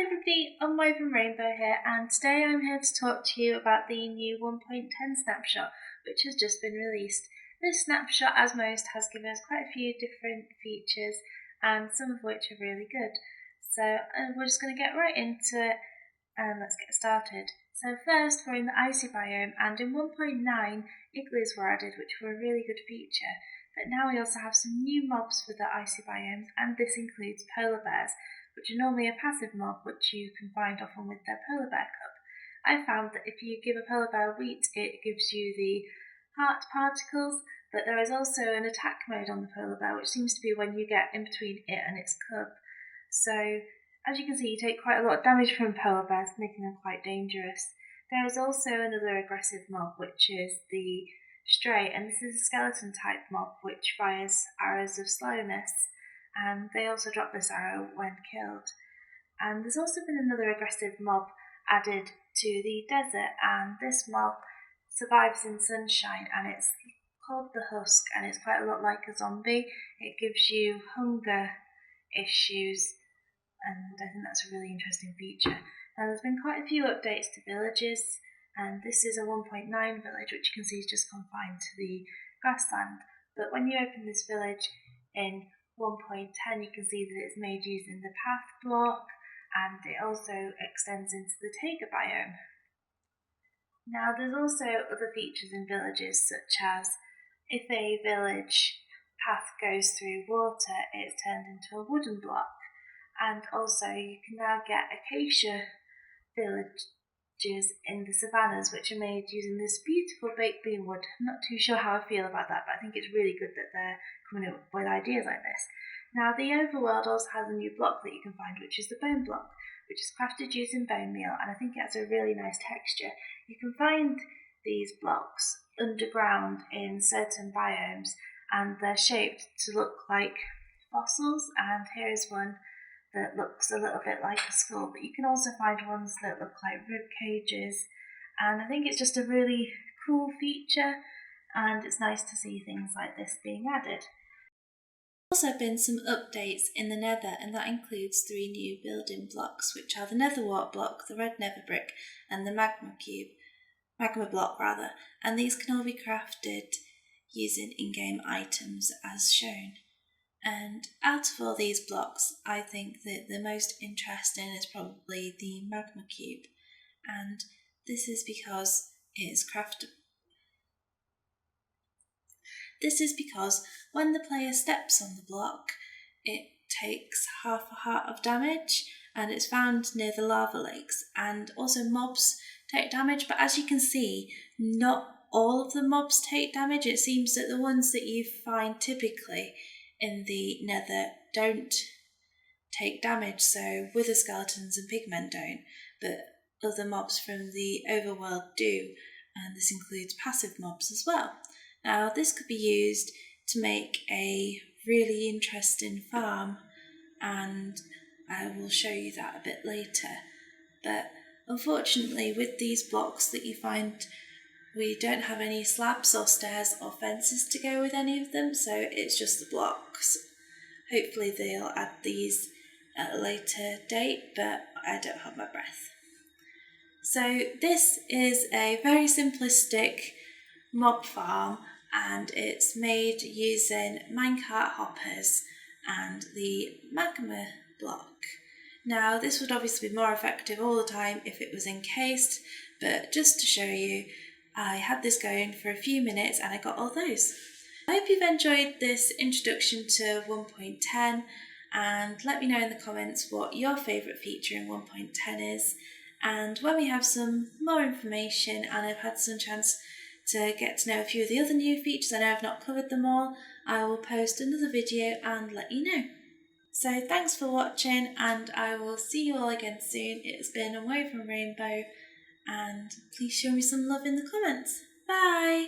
Hello everybody, UnwovenRainbow here, and today I'm here to talk to you about the new 1.10 snapshot, which has just been released. This snapshot, as most, has given us quite a few different features, and some of which are really good. So we're just going to get right into it, and let's get started. So first, we're in the icy biome, and in 1.9, igloos were added, which were a really good feature. But now we also have some new mobs for the icy biomes, and this includes polar bears, which are normally a passive mob which you can find often with their polar bear cup. I found that if you give a polar bear wheat, it gives you the heart particles, but there is also an attack mode on the polar bear, which seems to be when you get in between it and its cub. So, as you can see, you take quite a lot of damage from polar bears, making them quite dangerous. There is also another aggressive mob, which is the stray, and this is a skeleton type mob which fires arrows of slowness, and they also drop this arrow when killed. And there's also been another aggressive mob added to the desert, and this mob survives in sunshine, and it's called the husk, and it's quite a lot like a zombie. It gives you hunger issues, and I think that's a really interesting feature. Now there's been quite a few updates to villages, and this is a 1.9 village, which you can see is just confined to the grassland. But when you open this village in 1.10, you can see that it's made using the path block, and it also extends into the taiga biome. Now there's also other features in villages, such as if a village path goes through water, it's turned into a wooden block, and also you can now get acacia villages in the savannas, which are made using this beautiful baked bean wood. I'm not too sure how I feel about that, but I think it's really good that they're coming up with ideas like this. Now the overworld also has a new block that you can find, which is the bone block, which is crafted using bone meal, and I think it has a really nice texture. You can find these blocks underground in certain biomes, and they're shaped to look like fossils, and here is one that looks a little bit like a skull, but you can also find ones that look like rib cages, and I think it's just a really cool feature, and it's nice to see things like this being added. There's also been some updates in the nether, and that includes 3 new building blocks, which are the nether wart block, the red nether brick, and the magma block rather, and these can all be crafted using in-game items as shown. And out of all these blocks, I think that the most interesting is probably the magma cube, and this is because when the player steps on the block, it takes half a heart of damage, and it's found near the lava lakes. And also mobs take damage, but as you can see, not all of the mobs take damage. It seems that the ones that you find typically in the nether don't take damage, so wither skeletons and pigmen don't, but other mobs from the overworld do, and this includes passive mobs as well. Now this could be used to make a really interesting farm, and I will show you that a bit later. But unfortunately with these blocks that you find, we don't have any slabs or stairs or fences to go with any of them, so it's just the blocks. Hopefully they'll add these at a later date, but I don't hold my breath. So this is a very simplistic mob farm, and it's made using minecart hoppers and the magma block. Now this would obviously be more effective all the time if it was encased, but just to show you, I had this going for a few minutes and I got all those. I hope you've enjoyed this introduction to 1.10, and let me know in the comments what your favourite feature in 1.10 is, and when we have some more information and I've had some chance to get to know a few of the other new features, I know I've not covered them all, I will post another video and let you know. So thanks for watching, and I will see you all again soon. It's been UnwovenRainbow, and please show me some love in the comments. Bye!